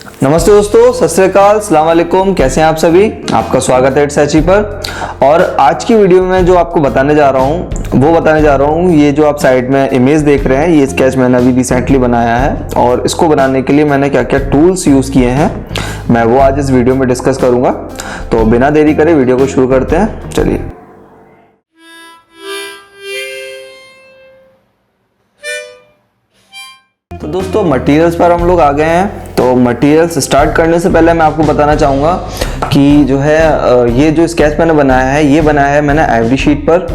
नमस्ते दोस्तों, सत श्री अकाल, अस्सलाम वालेकुम। कैसे हैं आप सभी? आपका स्वागत है इट्स एची पर। और आज की वीडियो में जो आपको बताने जा रहा हूँ ये जो आप साइड में इमेज देख रहे हैं, ये स्केच मैंने अभी रिसेंटली बनाया है। और इसको बनाने के लिए मैंने क्या क्या टूल्स यूज़ किए हैं मैं वो आज इस वीडियो में डिस्कस करूँगा। तो बिना देरी करे वीडियो को शुरू करते हैं, चलिए। तो दोस्तों मटेरियल्स पर हम लोग आ गए हैं। तो मटेरियल्स स्टार्ट करने से पहले मैं आपको बताना चाहूँगा कि जो है ये जो स्केच मैंने बनाया है, ये बनाया है मैंने आइवरी शीट पर।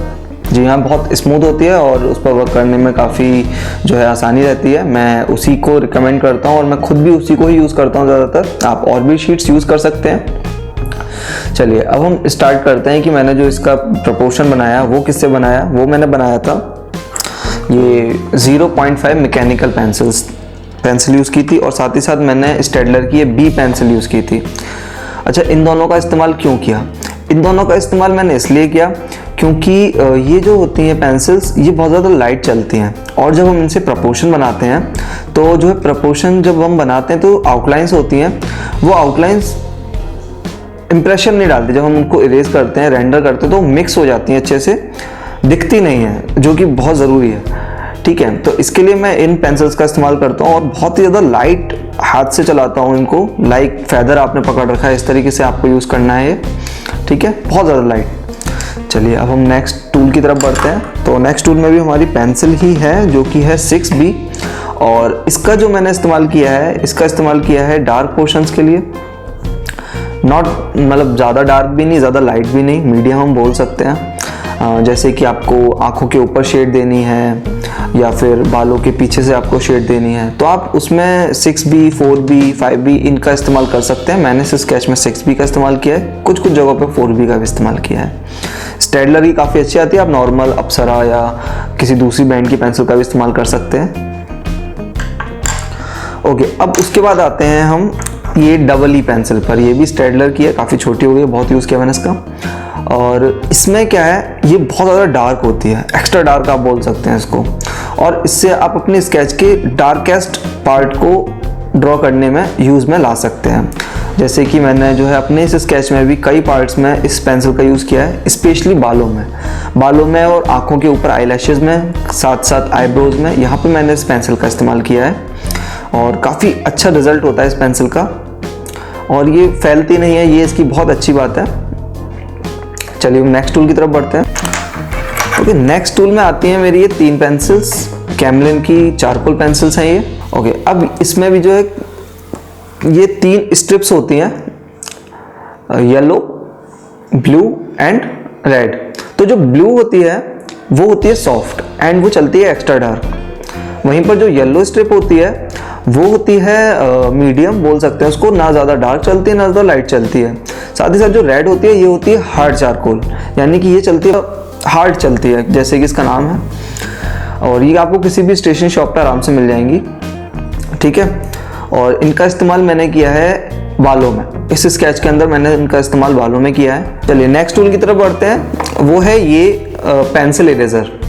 जी हाँ, बहुत स्मूथ होती है और उस पर वर्क करने में काफ़ी जो है आसानी रहती है। मैं उसी को रिकमेंड करता हूँ और मैं खुद भी उसी को ही यूज़ करता हूँ ज़्यादातर। आप और भी शीट्स यूज़ कर सकते हैं। चलिए अब हम स्टार्ट करते हैं कि मैंने जो इसका प्रपोर्शन बनाया वो किससे बनाया। वो मैंने बनाया था ये 0.5 मैकेनिकल पेंसिल यूज़ की थी और साथ ही साथ मैंने स्टेडलर की ये बी पेंसिल यूज़ की थी। अच्छा, इन दोनों का इस्तेमाल क्यों किया? इन दोनों का इस्तेमाल मैंने इसलिए किया क्योंकि ये जो होती हैं पेंसिल्स, ये बहुत ज़्यादा लाइट चलती हैं और जब हम इनसे प्रपोर्शन बनाते हैं तो जो है प्रपोर्शन जब हम बनाते हैं तो आउटलाइंस होती हैं, वो आउटलाइंस इम्प्रेशन नहीं डालती। जब हम उनको इरेज करते हैं, रेंडर करते हैं तो मिक्स हो जाती हैं, अच्छे से दिखती नहीं है, जो कि बहुत ज़रूरी है। ठीक है, तो इसके लिए मैं इन पेंसिल्स का इस्तेमाल करता हूँ और बहुत ही ज़्यादा लाइट हाथ से चलाता हूँ इनको। लाइक फेदर आपने पकड़ रखा है, इस तरीके से आपको यूज़ करना है ये। ठीक है, बहुत ज़्यादा लाइट। चलिए अब हम नेक्स्ट टूल की तरफ बढ़ते हैं। तो नेक्स्ट टूल में भी हमारी पेंसिल ही है जो कि है 6B। और इसका जो मैंने इस्तेमाल किया है, इसका इस्तेमाल किया है डार्क पोर्शंस के लिए। नॉट मतलब ज़्यादा डार्क भी नहीं, ज़्यादा लाइट भी नहीं, मीडियम हम बोल सकते हैं। जैसे कि आपको आँखों के ऊपर शेड देनी है या फिर बालों के पीछे से आपको शेड देनी है तो आप उसमें 6B, 4B, 5B इनका इस्तेमाल कर सकते हैं। मैंने इस स्केच में 6B का इस्तेमाल किया है, कुछ कुछ जगहों पे 4B का भी इस्तेमाल किया है। स्टेडलर की काफ़ी अच्छी आती है, आप नॉर्मल अप्सरा या किसी दूसरी ब्रांड की पेंसिल का भी इस्तेमाल कर सकते हैं। ओके, अब उसके बाद आते हैं हम ये EE पेंसिल पर। ये भी स्टेडलर की है, काफ़ी छोटी हो गई, बहुत यूज़ किया मैंने इसका। और इसमें क्या है, ये बहुत ज़्यादा डार्क होती है, एक्स्ट्रा डार्क आप बोल सकते हैं इसको। और इससे आप अपने स्केच के डार्केस्ट पार्ट को ड्रॉ करने में यूज़ में ला सकते हैं। जैसे कि मैंने जो है अपने इस स्केच में भी कई पार्ट्स में इस पेंसिल का यूज़ किया है, स्पेशली बालों में और आँखों के ऊपर आईलैशेस में, साथ साथ आईब्रोज में, यहाँ पर मैंने इस पेंसिल का इस्तेमाल किया है और काफ़ी अच्छा रिजल्ट होता है इस पेंसिल का। और ये फैलती नहीं है, ये इसकी बहुत अच्छी बात है। चलिए नेक्स्ट टूल की तरफ बढ़ते हैं। ओके, नेक्स्ट टूल में आती हैं मेरी ये 3 पेंसिल्स, कैमलिन की चारकोल पेंसिल्स हैं ये। ओके, अब इसमें भी जो है ये 3 स्ट्रिप्स होती हैं, येलो, ब्लू एंड रेड। तो जो ब्लू होती है वो होती है सॉफ्ट एंड वो चलती है एक्स्ट्रा डार्क। वहीं पर जो येलो स्ट्रिप होती है वो होती है मीडियम बोल सकते हैं उसको, ना ज़्यादा डार्क चलती है ना ज़्यादा लाइट चलती है। साथ ही साथ जो रेड होती है ये होती है हार्ड चारकोल, यानी कि ये चलती है हार्ड चलती है, जैसे कि इसका नाम है। और ये आपको किसी भी स्टेशनरी शॉप पर आराम से मिल जाएंगी। ठीक है, और इनका इस्तेमाल मैंने किया है बालों में। इस स्केच के अंदर मैंने इनका इस्तेमाल बालों में किया है। चलिए नेक्स्ट टूल की तरफ बढ़ते हैं। वो है ये पेंसिल इरेजर।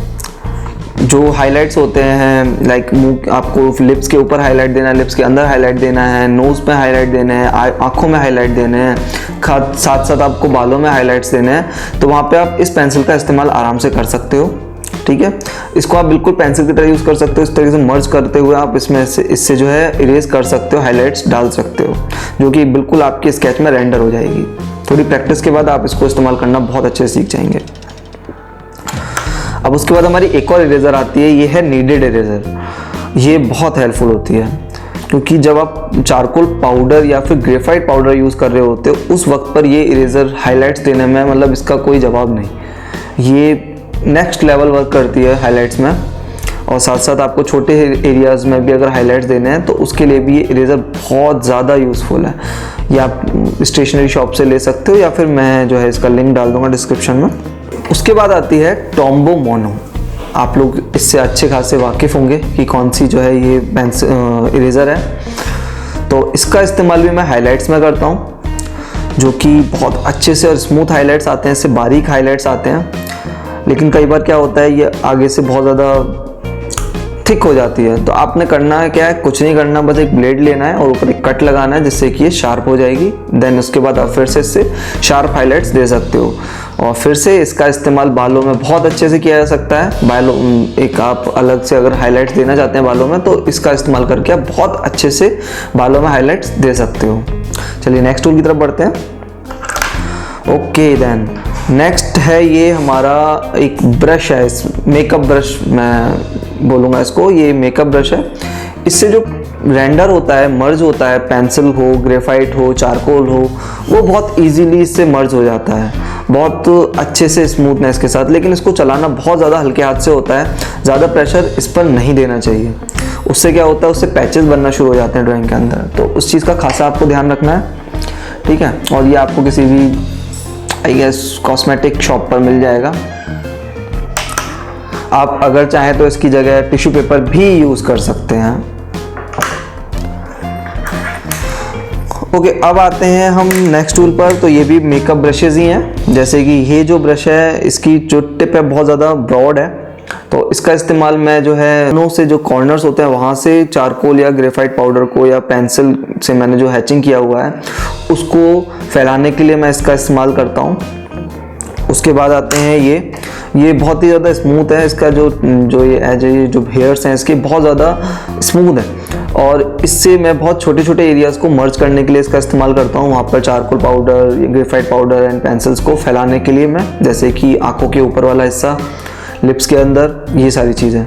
जो हाइलाइट्स होते हैं, लाइक मुंह, आपको लिप्स के ऊपर हाईलाइट देना है, लिप्स के अंदर हाईलाइट देना है, नोज पे हाईलाइट देने हैं, आँखों में हाईलाइट देने हैं, साथ साथ आपको बालों में हाईलाइट्स देने हैं, तो वहाँ पे आप इस पेंसिल का इस्तेमाल आराम से कर सकते हो। ठीक है, इसको आप बिल्कुल पेंसिल की तरह यूज़ कर सकते हो। इस तरीके से मर्ज करते हुए आप इससे जो है इरेज कर सकते हो, हाईलाइट्स डाल सकते हो, जो कि बिल्कुल आपके स्केच में रेंडर हो जाएगी। थोड़ी प्रैक्टिस के बाद आप इसको इस्तेमाल करना बहुत अच्छे से सीख जाएंगे। अब उसके बाद हमारी एक और इरेजर आती है, ये है नीडेड इरेजर। ये बहुत हेल्पफुल होती है क्योंकि जब आप चारकोल पाउडर या फिर ग्रेफाइट पाउडर यूज़ कर रहे होते हो उस वक्त पर ये इरेजर हाइलाइट्स देने में मतलब इसका कोई जवाब नहीं। ये नेक्स्ट लेवल वर्क करती है हाइलाइट्स में। और साथ साथ आपको छोटे एरियाज़ में भी अगर हाइलाइट्स देने हैं तो उसके लिए भी ये इरेजर बहुत ज़्यादा यूज़फुल है। ये आप स्टेशनरी शॉप से ले सकते हो या फिर मैं जो है इसका लिंक डाल दूँगा डिस्क्रिप्शन में। उसके बाद आती है टॉम्बो मोनो। आप लोग इससे अच्छे खासे वाकिफ़ होंगे कि कौन सी जो है ये इरेज़र है। तो इसका इस्तेमाल भी मैं हाइलाइट्स में करता हूँ, जो कि बहुत अच्छे से और स्मूथ हाइलाइट्स आते हैं, इससे बारीक हाइलाइट्स आते हैं। लेकिन कई बार क्या होता है, ये आगे से बहुत ज़्यादा थिक हो जाती है। तो आपने करना है क्या है, कुछ नहीं करना, बस एक ब्लेड लेना है और ऊपर एक कट लगाना है जिससे कि ये शार्प हो जाएगी। देन उसके बाद आप फिर से इससे शार्प हाईलाइट्स दे सकते हो। और फिर से इसका इस्तेमाल बालों में बहुत अच्छे से किया जा सकता है। बालों एक आप अलग से अगर हाईलाइट्स देना चाहते हैं बालों में, तो इसका इस्तेमाल करके आप बहुत अच्छे से बालों में हाईलाइट्स दे सकते हो। चलिए नेक्स्ट टूल की तरफ बढ़ते हैं। ओके देन नेक्स्ट है ये हमारा एक ब्रश है, इस मेकअप ब्रश मैं बोलूँगा इसको, ये मेकअप ब्रश है। इससे जो रेंडर होता है, मर्ज होता है, पेंसिल हो, ग्रेफाइट हो, चारकोल हो, वो बहुत इजीली इससे मर्ज हो जाता है, बहुत अच्छे से स्मूथनेस के साथ। लेकिन इसको चलाना बहुत ज़्यादा हल्के हाथ से होता है, ज़्यादा प्रेशर इस पर नहीं देना चाहिए। उससे क्या होता है, उससे पैचेस बनना शुरू हो जाते हैं ड्राइंग के अंदर। तो उस चीज़ का खासा आपको ध्यान रखना है, ठीक है। और ये आपको किसी भी आई गेस कॉस्मेटिक शॉप पर मिल जाएगा। आप अगर चाहें तो इसकी जगह टिश्यू पेपर भी यूज़ कर सकते हैं। ओके, अब आते हैं हम नेक्स्ट टूल पर। तो ये भी मेकअप ब्रशेज़ ही हैं। जैसे कि ये जो ब्रश है, इसकी जो टिप है बहुत ज़्यादा ब्रॉड है, तो इसका इस्तेमाल मैं जो है नो से जो कॉर्नर्स होते हैं वहाँ से चारकोल या ग्रेफाइट पाउडर को या पेंसिल से मैंने जो हैचिंग किया हुआ है उसको फैलाने के लिए मैं इसका इस्तेमाल करता हूँ। उसके बाद आते हैं ये बहुत ही ज़्यादा स्मूथ है। इसका जो ये एज है, ये जो हेयर्स हैं इसके बहुत ज़्यादा स्मूथ है, और इससे मैं बहुत छोटे छोटे एरियाज़ को मर्ज करने के लिए इसका इस्तेमाल करता हूँ। वहाँ पर charcoal powder, graphite powder and pencils को फैलाने के लिए मैं, जैसे कि आँखों के ऊपर वाला हिस्सा, लिप्स के अंदर, ये सारी चीज़ें,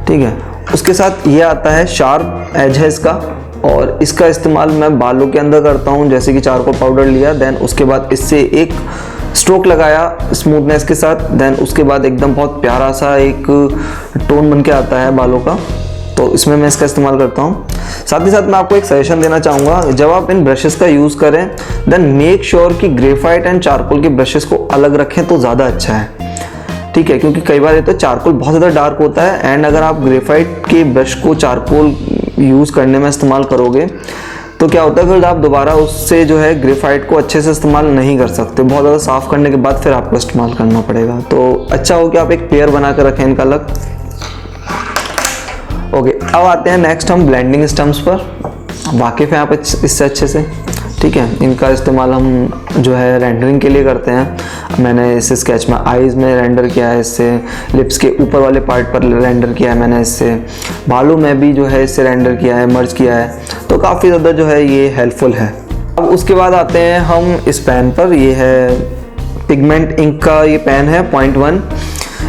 ठीक है। उसके साथ ये आता है शार्प एज है इसका, और इसका इस्तेमाल मैं बालों के अंदर करता हूँ। जैसे कि चारकोल पाउडर लिया, देन उसके बाद इससे एक स्ट्रोक लगाया स्मूथनेस के साथ, देन उसके बाद एकदम बहुत प्यारा सा एक टोन बन के आता है बालों का, तो इसमें मैं इसका इस्तेमाल करता हूँ। साथ ही साथ मैं आपको एक सजेशन देना चाहूँगा, जब आप इन ब्रशेस का यूज़ करें देन मेक श्योर कि ग्रेफाइट एंड चारकोल के ब्रशेस को अलग रखें तो ज़्यादा अच्छा है, ठीक है। क्योंकि कई बार ये तो चारकोल बहुत ज़्यादा डार्क होता है, एंड अगर आप ग्रेफाइट के ब्रश को चारकोल यूज़ करने में इस्तेमाल करोगे तो क्या होता है, फिर आप दोबारा उससे जो है ग्रेफाइट को अच्छे से इस्तेमाल नहीं कर सकते। बहुत ज़्यादा साफ़ करने के बाद फिर आपको इस्तेमाल करना पड़ेगा। तो अच्छा हो कि आप एक पेयर बना कर रखें इनका अलग। ओके, अब आते हैं नेक्स्ट हम ब्लेंडिंग स्टम्प्स पर। वाकिफ़ हैं आप इससे अच्छे से, ठीक है। इनका इस्तेमाल हम जो है रेंडरिंग के लिए करते हैं। मैंने इसे स्केच में आईज़ में रेंडर किया है, इससे लिप्स के ऊपर वाले पार्ट पर रेंडर किया है मैंने, इससे बालों में भी जो है इससे रेंडर किया है, मर्ज किया है, तो काफ़ी ज़्यादा जो है ये हेल्पफुल है। अब उसके बाद आते हैं हम इस पेन पर। ये है पिगमेंट इंक का ये पेन है 0.1।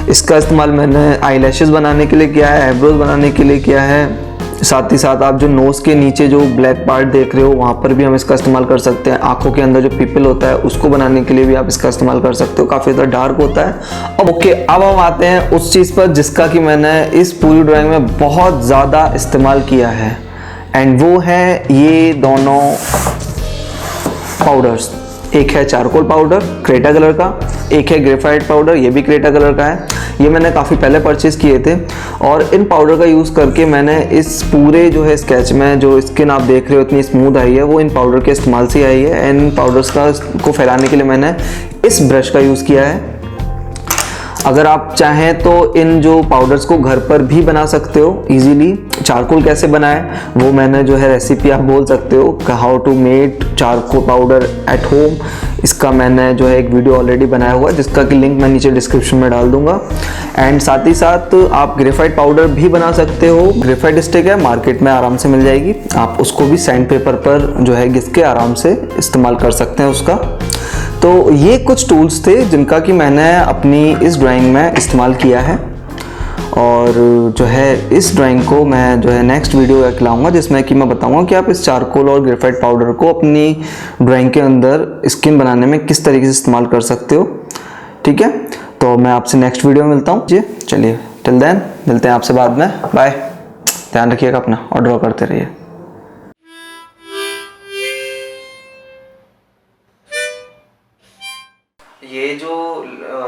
इसका इस्तेमाल मैंने आई लैशेज़ बनाने के लिए किया है, आईब्रोज बनाने के लिए किया है। साथ ही साथ आप जो नोज़ के नीचे जो ब्लैक पार्ट देख रहे हो वहाँ पर भी हम इसका इस्तेमाल कर सकते हैं। आंखों के अंदर जो पिपल होता है उसको बनाने के लिए भी आप इसका इस्तेमाल कर सकते हो, काफ़ी ज़्यादा डार्क होता है। अब ओके, अब हम आते हैं उस चीज़ पर जिसका कि मैंने इस पूरी ड्राइंग में बहुत ज़्यादा इस्तेमाल किया है, एंड वो है ये दोनों पाउडर्स। एक है चारकोल पाउडर क्रेटा कलर का, एक है ग्रेफाइट पाउडर, ये भी क्रेटा कलर का है। ये मैंने काफ़ी पहले परचेज़ किए थे, और इन पाउडर का यूज़ करके मैंने इस पूरे जो है स्केच में जो स्किन आप देख रहे हो इतनी स्मूथ आई है, वो इन पाउडर के इस्तेमाल से आई है। इन पाउडर्स को फैलाने के लिए मैंने इस ब्रश का यूज़ किया है। अगर आप चाहें तो इन जो पाउडर्स को घर पर भी बना सकते हो इजीली। चारकोल कैसे बनाएं वो मैंने जो है रेसिपी आप बोल सकते हो, how to make charcoal powder at home, इसका मैंने जो है एक वीडियो ऑलरेडी बनाया हुआ है जिसका कि लिंक मैं नीचे डिस्क्रिप्शन में डाल दूंगा। एंड साथ ही साथ आप ग्रेफाइट पाउडर भी बना सकते हो। ग्रेफाइट स्टिक है, मार्केट में आराम से मिल जाएगी, आप उसको भी सैंड पेपर पर जो है घिस के आराम से इस्तेमाल कर सकते हैं उसका। तो ये कुछ टूल्स थे जिनका कि मैंने अपनी इस ड्राइंग में इस्तेमाल किया है, और जो है इस ड्राइंग को मैं जो है नेक्स्ट वीडियो खिलाऊंगा जिसमें कि मैं बताऊंगा कि आप इस चारकोल और ग्रेफाइट पाउडर को अपनी ड्राइंग के अंदर स्किन बनाने में किस तरीके से इस्तेमाल कर सकते हो, ठीक है। तो मैं आपसे नेक्स्ट वीडियो में मिलता हूँ जी। चलिए, टिल देन मिलते हैं आपसे बाद में, बाय। ध्यान रखिएगा अपना और ड्रॉ करते रहिए। ये जो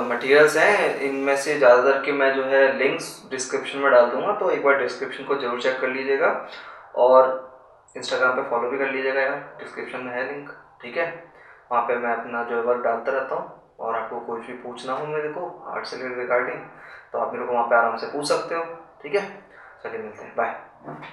मटेरियल्स हैं इनमें से ज़्यादातर के मैं जो है लिंक्स डिस्क्रिप्शन में डाल दूंगा, तो एक बार डिस्क्रिप्शन को जरूर चेक कर लीजिएगा, और इंस्टाग्राम पे फॉलो भी कर लीजिएगा यार, डिस्क्रिप्शन में है लिंक, ठीक है। वहाँ पे मैं अपना जो है वर्क डालता रहता हूँ, और आपको कुछ भी पूछना हो मेरे को आर्ट से रिगार्डिंग तो आप मेरे को वहाँ पे आराम से पूछ सकते हो, ठीक है। चलिए मिलते हैं, बाय।